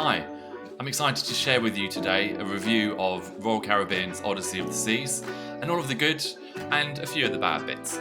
Hi, I'm excited to share with you today a review of Royal Caribbean's Odyssey of the Seas and all of the good and a few of the bad bits.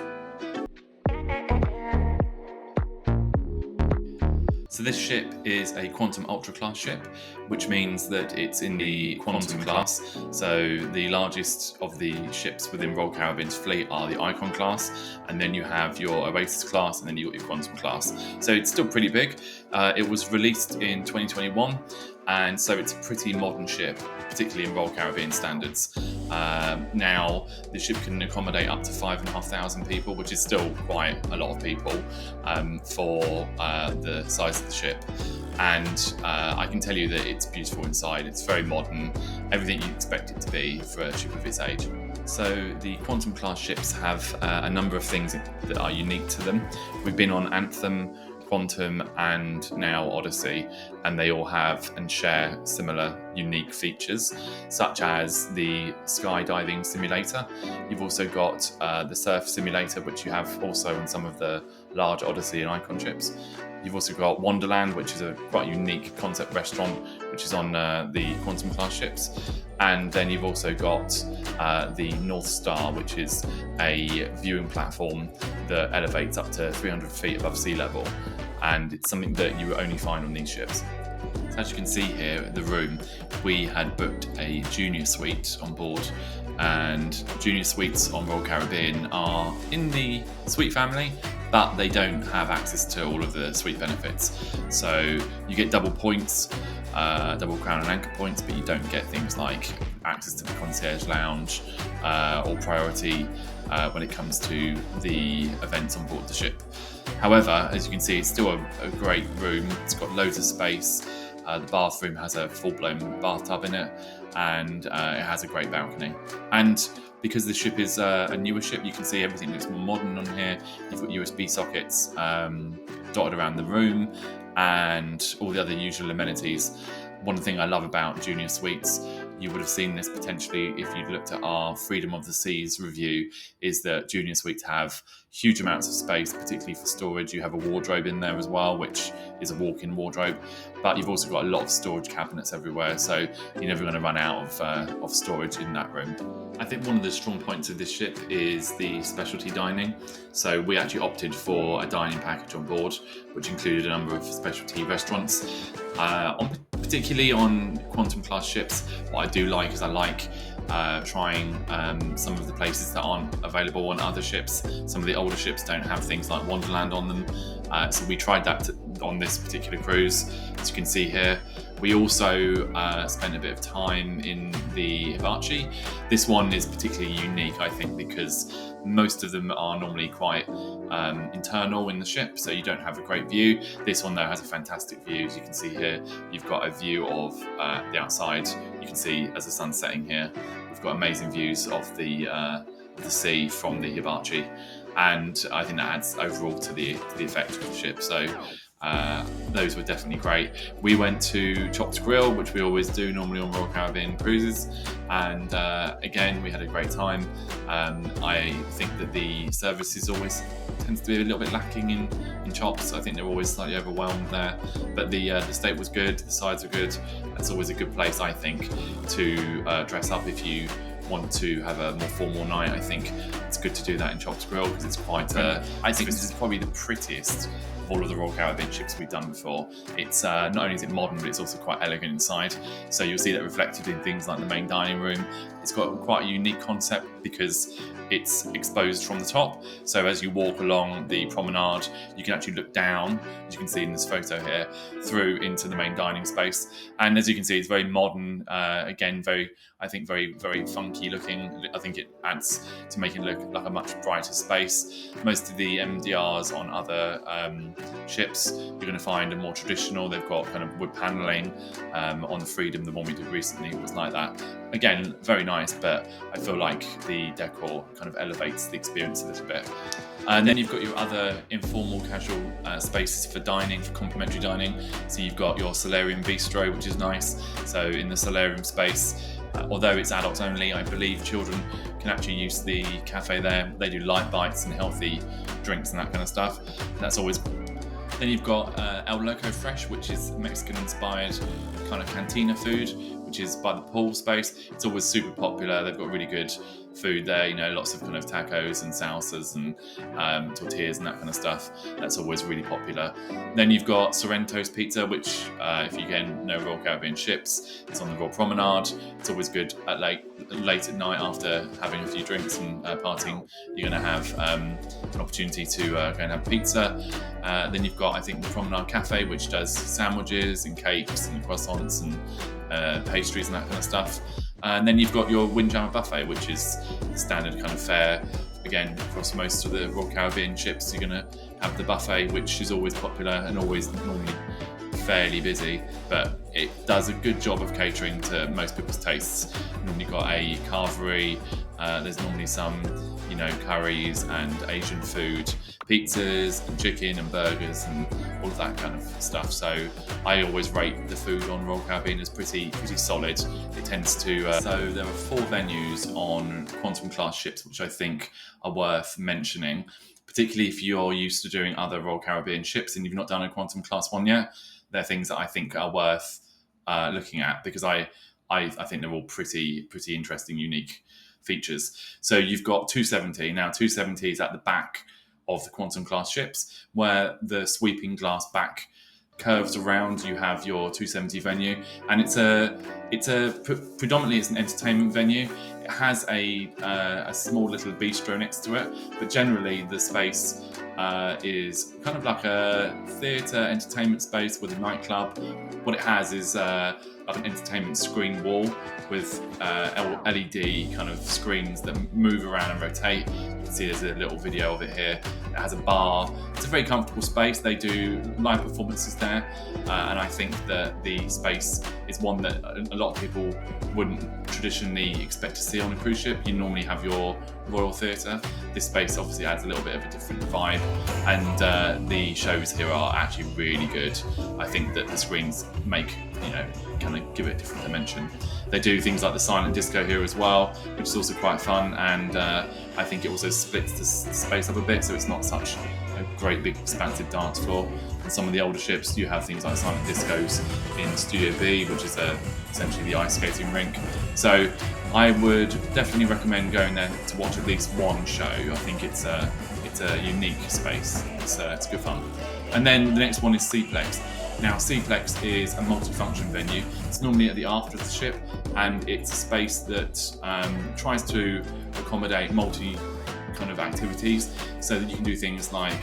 So this ship is a Quantum Ultra class ship, which means that it's in the Quantum class. So the largest of the ships within Royal Caribbean's fleet are the Icon class, and then you have your Oasis class, and then you've got your Quantum class. So it's still pretty big. It was released in 2021, and so it's a pretty modern ship, particularly in Royal Caribbean standards. Now, the ship can accommodate up to 5,500 people, which is still quite a lot of people for the size of the ship. And I can tell you that it's beautiful inside. It's very modern, everything you expect it to be for a ship of its age. So the Quantum class ships have a number of things that are unique to them. We've been on Anthem, Quantum and now Odyssey, and they all have and share similar unique features, such as the skydiving simulator. You've also got the surf simulator, which you have also on some of the large Odyssey and Icon ships. You've also got Wonderland, which is a quite unique concept restaurant, which is on the Quantum class ships. And then you've also got the North Star, which is a viewing platform that elevates up to 300 feet above sea level. And it's something that you only find on these ships. So as you can see here in the room, we had booked a junior suite on board, and junior suites on Royal Caribbean are in the suite family, but they don't have access to all of the suite benefits. So you get double points, double crown and anchor points, but you don't get things like access to the concierge lounge or priority when it comes to the events on board the ship. However, as you can see, it's still a great room. It's got loads of space. The bathroom has a full-blown bathtub in it, and it has a great balcony. And because the ship is a newer ship, you can see everything looks more modern on here. You've got USB sockets dotted around the room and all the other usual amenities. One thing I love about Junior Suites, you would have seen this potentially if you'd looked at our Freedom of the Seas review, is that Junior Suites have huge amounts of space, particularly for storage. You have a wardrobe in there as well, which is a walk-in wardrobe, but you've also got a lot of storage cabinets everywhere, so you're never going to run out of storage in that room. I think one of the strong points of this ship is the specialty dining. So we actually opted for a dining package on board, which included a number of specialty restaurants. Particularly on Quantum class ships, what I do like is I like trying some of the places that aren't available on other ships. Some of the older ships don't have things like Wonderland on them, so we tried that on this particular cruise. As you can see here, we also spent a bit of time in the Hibachi. This one is particularly unique, I think, because most of them are normally quite internal in the ship, so you don't have a great view. This one, though, has a fantastic view. As you can see here, you've got a view of the outside. You can see as the sun's setting here, we've got amazing views of the sea from the Hibachi, and I think that adds overall to the effect of the ship. So those were definitely great. We went to Chopped Grill, which we always do normally on Royal Caribbean cruises, and again we had a great time. I think that the services always tends to be a little bit lacking in Chops. I think they're always slightly overwhelmed there, but the steak was good, the sides were good. That's always a good place, I think, to dress up if you want to have a more formal night. I think it's good to do that in Chopped Grill because it's quite I think this is probably the prettiest of all of the Royal Caribbean ships we've done before. It's not only is it modern, but it's also quite elegant inside. So you'll see that reflected in things like the main dining room. It's got quite a unique concept because it's exposed from the top. So as you walk along the promenade, you can actually look down, as you can see in this photo here, through into the main dining space. And as you can see, it's very modern. Again, very funky looking. I think it adds to make it look like a much brighter space. Most of the MDRs on other ships, you're going to find are more traditional. They've got kind of wood paneling. On the Freedom, the one we did recently, was like that. Again, very nice, but I feel like the decor kind of elevates the experience a little bit. And then you've got your other informal, casual spaces for dining, for complimentary dining. So you've got your Solarium Bistro, which is nice. So in the Solarium space, although it's adults only, I believe children can actually use the cafe there. They do light bites and healthy drinks and that kind of stuff. That's always Then you've got El Loco Fresh, which is Mexican-inspired kind of cantina food, which is by the pool space. It's always super popular. They've got really good food there, lots of kind of tacos and salsas and tortillas and that kind of stuff. That's always really popular. Then you've got Sorrento's Pizza, which if you again know Royal Caribbean ships, it's on the Royal Promenade. It's always good at late at night after having a few drinks and partying. You're going to have an opportunity to go and have pizza. Then you've got, I think, the Promenade Cafe, which does sandwiches and cakes and croissants and pastries and that kind of stuff. And then you've got your Windjammer Buffet, which is the standard kind of fare. Again, across most of the Royal Caribbean ships, you're going to have the buffet, which is always popular and always normally fairly busy, but it does a good job of catering to most people's tastes. Normally got a carvery, there's normally some, curries and Asian food, pizzas and chicken and burgers and all of that kind of stuff. So I always rate the food on Royal Caribbean as pretty solid. It tends to, so there are 4 venues on Quantum class ships which I think are worth mentioning, particularly if you're used to doing other Royal Caribbean ships and you've not done a Quantum class one yet. They're things that I think are worth looking at, because I think they're all pretty interesting, unique features. So you've got 270. Now 270 is at the back of the Quantum class ships, where the sweeping glass back curves around. You have your 270 venue, and it's predominantly it's an entertainment venue. It has a small little bistro next to it, but generally the space is kind of like a theatre entertainment space with a nightclub. What it has is like an entertainment screen wall with LED kind of screens that move around and rotate. You can see there's a little video of it here. It has a bar. It's a very comfortable space. They do live performances there, and I think that the space is one that a lot of people wouldn't traditionally expect to see on a cruise ship. You normally have your Royal Theatre. This space obviously adds a little bit of a different vibe, and the shows here are actually really good. I think that the screens make, kind of give it a different dimension. They do things like the silent disco here as well, which is also quite fun, and I think it also splits the space up a bit, so it's not such a great big expansive dance floor. On some of the older ships, you have things like silent discos in Studio B, which is essentially the ice skating rink. So I would definitely recommend going there to watch at least one show. I think it's a unique space. It's good fun. And then the next one is Seaplex. Now, Seaplex is a multifunction venue. It's normally at the aft of the ship, and it's a space that tries to accommodate multi kind of activities, so that you can do things like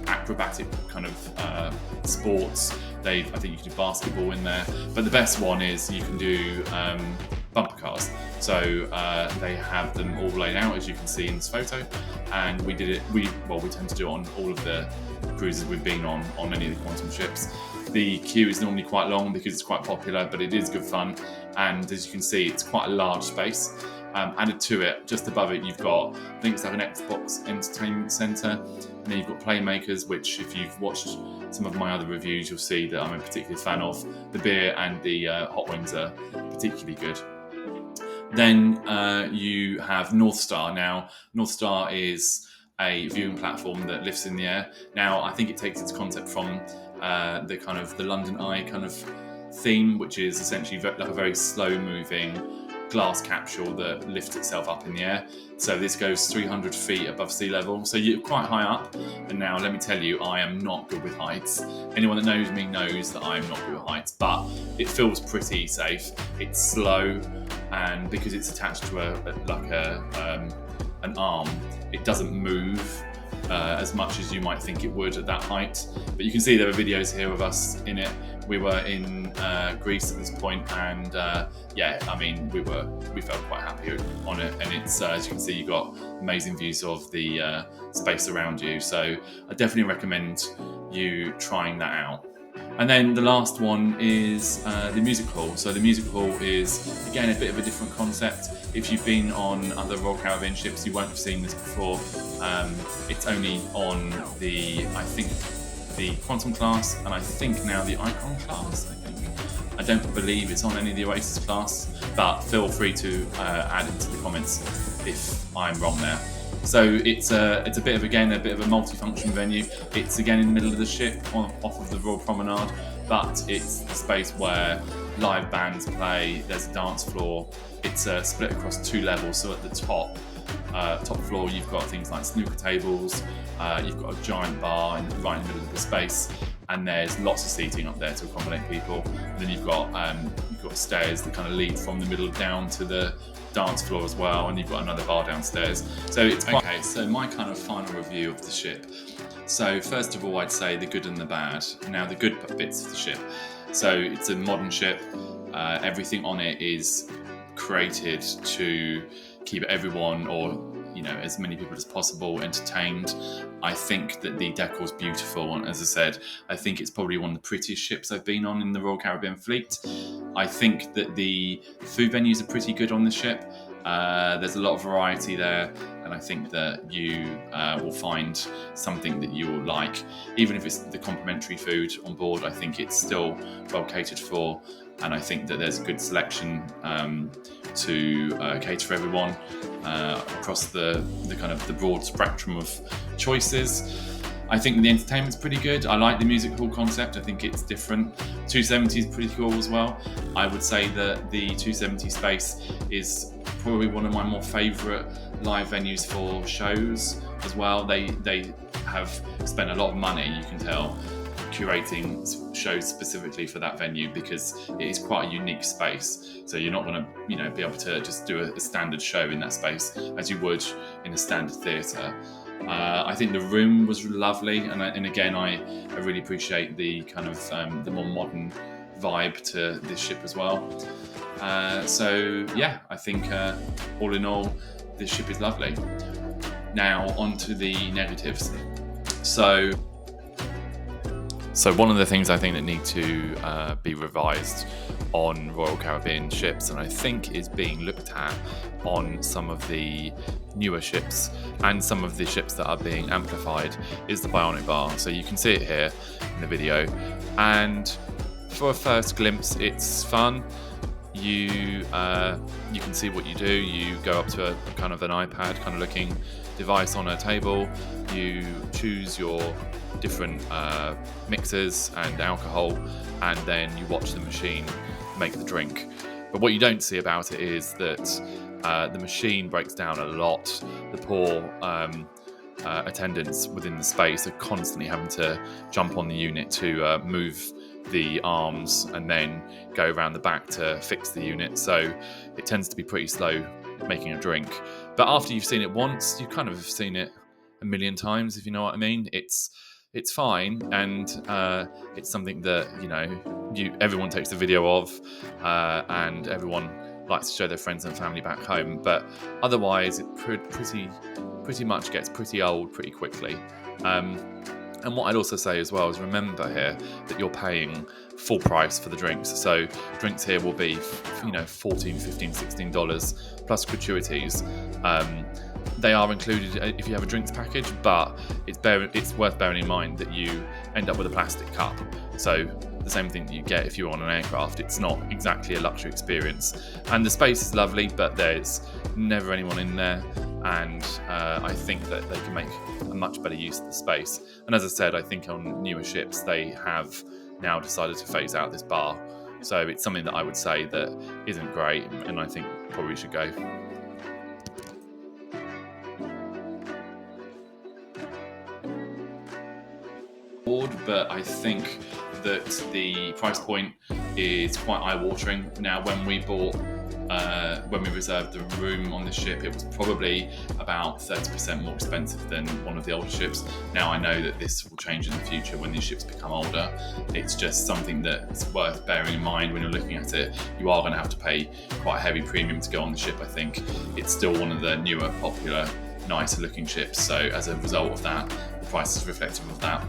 acrobatic kind of sports. I think you can do basketball in there, but the best one is you can do bumper cars. So they have them all laid out, as you can see in this photo, and we tend to do it on all of the cruises we've been on any of the Quantum ships. The queue is normally quite long because it's quite popular, but it is good fun, and as you can see, it's quite a large space. Added to it, just above it, you've got, I think it's like an Xbox entertainment centre, and then you've got Playmakers, which if you've watched some of my other reviews, you'll see that I'm a particular fan of. The beer and the hot wings are particularly good. Then you have North Star. Now, North Star is a viewing platform that lifts in the air. Now, I think it takes its concept from the London Eye kind of theme, which is essentially like a very slow-moving glass capsule that lifts itself up in the air. So this goes 300 feet above sea level, so you're quite high up. And now let me tell you, I am not good with heights. Anyone that knows me knows that I am not good with heights, but it feels pretty safe. It's slow, and because it's attached to an arm, it doesn't move as much as you might think it would at that height. But you can see there are videos here of us in it. We were in Greece at this point, and we felt quite happy on it. And it's as you can see, you've got amazing views of the space around you. So I definitely recommend you trying that out. And then the last one is the music hall. So the music hall is, again, a bit of a different concept. If you've been on other Royal Caribbean ships, you won't have seen this before. It's only on the Quantum class, and I think now the Icon class. I don't believe it's on any of the Oasis class, but feel free to add into the comments if I'm wrong there. So it's a bit of a multifunction venue. It's again in the middle of the ship, off of the Royal Promenade, but it's the space where live bands play. There's a dance floor. It's split across 2 levels. So at the top floor, you've got things like snooker tables. You've got a giant bar right in the middle of the space, and there's lots of seating up there to accommodate people. And then you've got stairs that kind of lead from the middle down to the dance floor as well, and you've got another bar downstairs. So it's okay. So my kind of final review of the ship. So first of all, I'd say the good and the bad. Now the good bits of the ship. So it's a modern ship. Everything on it is created to keep everyone, or as many people as possible, entertained. I think that the decor is beautiful, and as I said, I think it's probably one of the prettiest ships I've been on in the Royal Caribbean fleet. I think that the food venues are pretty good on the ship. There's a lot of variety there, and I think that you will find something that you will like. Even if it's the complimentary food on board, I think it's still well catered for, and I think that there's a good selection to cater for everyone across the kind of the broad spectrum of choices. I think the entertainment's pretty good. I like the music hall concept. I think it's different. 270 is pretty cool as well. I would say that the 270 space is probably one of my more favourite live venues for shows as well. They have spent a lot of money, you can tell, curating shows specifically for that venue, because it is quite a unique space. So you're not going to be able to just do a standard show in that space as you would in a standard theatre. I think the room was lovely, and again, I really appreciate the kind of the more modern vibe to this ship as well. So yeah, I think all in all, this ship is lovely. Now on to the negatives. So one of the things I think that need to be revised on Royal Caribbean ships, and I think is being looked at on some of the newer ships and some of the ships that are being amplified, is the bionic bar. So you can see it here in the video, and for a first glimpse, it's fun. You can see what you do. You go up to a kind of an iPad kind of looking device on a table. You choose your different mixers and alcohol, and then you watch the machine make the drink. But what you don't see about it is that the machine breaks down a lot. The poor attendants within the space are constantly having to jump on the unit to move the arms and then go around the back to fix the unit. So it tends to be pretty slow making a drink. But after you've seen it once, you kind of have seen it a million times, if you know what I mean. It's fine, and it's something that everyone takes a video of, and everyone likes to show their friends and family back home. But otherwise, it pretty much gets pretty old pretty quickly. And what I'd also say as well is, remember here that you're paying full price for the drinks. So drinks here will be $14, $15, $16 plus gratuities. They are included if you have a drinks package, but it's worth bearing in mind that you end up with a plastic cup. So the same thing that you get if you're on an aircraft. It's not exactly a luxury experience. And the space is lovely, but there's never anyone in there. And I think that they can make a much better use of the space. And as I said, I think on newer ships, they have now decided to phase out this bar. So it's something that I would say that isn't great, and I think probably should go. But I think that the price point is quite eye-watering. Now, when we reserved the room on the ship, it was probably about 30% more expensive than one of the older ships. Now, I know that this will change in the future when these ships become older. It's just something that's worth bearing in mind when you're looking at it. You are going to have to pay quite a heavy premium to go on the ship, I think. It's still one of the newer, popular, nicer looking ships. So as a result of that, the price is reflective of that.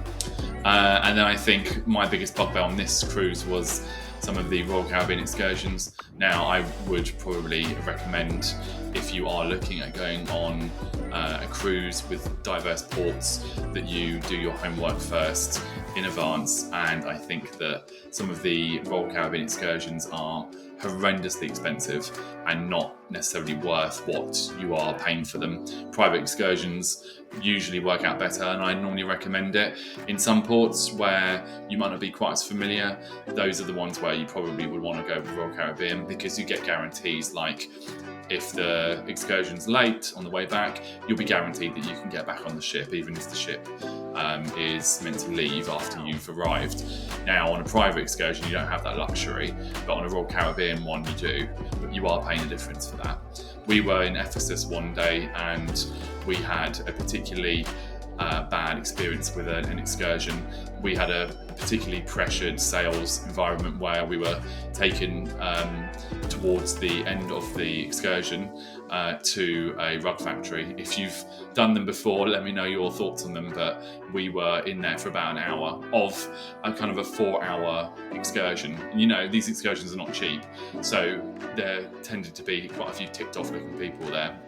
And then I think my biggest bugbear on this cruise was some of the Royal Caribbean excursions. Now, I would probably recommend, if you are looking at going on a cruise with diverse ports, that you do your homework first in advance. And I think that some of the Royal Caribbean excursions are horrendously expensive and not necessarily worth what you are paying for them. Private excursions usually work out better, and I normally recommend it. In some ports where you might not be quite as familiar, those are the ones where you probably would want to go with Royal Caribbean, because you get guarantees like if the excursion's late on the way back, you'll be guaranteed that you can get back on the ship, even if the ship is meant to leave after you've arrived. Now, on a private excursion, you don't have that luxury, but on a Royal Caribbean one, you do. But you are paying a difference for that. We were in Ephesus one day, and we had a particularly bad experience with an excursion. We had a particularly pressured sales environment where we were taken towards the end of the excursion to a rug factory. If you've done them before, let me know your thoughts on them, but we were in there for about an hour of a kind of a 4-hour excursion. And you know, these excursions are not cheap, so there tended to be quite a few ticked off looking people there.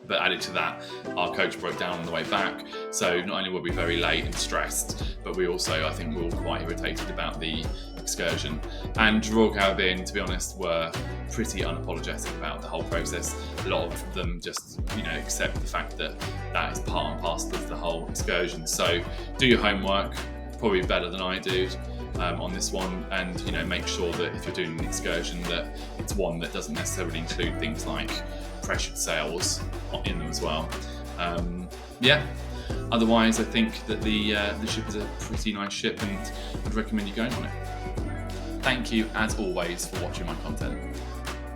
But added to that, our coach broke down on the way back. So not only were we very late and stressed, but we also, I think, were all quite irritated about the excursion. And Royal Caribbean, to be honest, were pretty unapologetic about the whole process. A lot of them just, accept the fact that that is part and parcel of the whole excursion. So do your homework, probably better than I do. On this one, and make sure that if you're doing an excursion, that it's one that doesn't necessarily include things like pressured sails in them as well. Otherwise, I think that the ship is a pretty nice ship, and I'd recommend you going on it. Thank you, as always, for watching my content.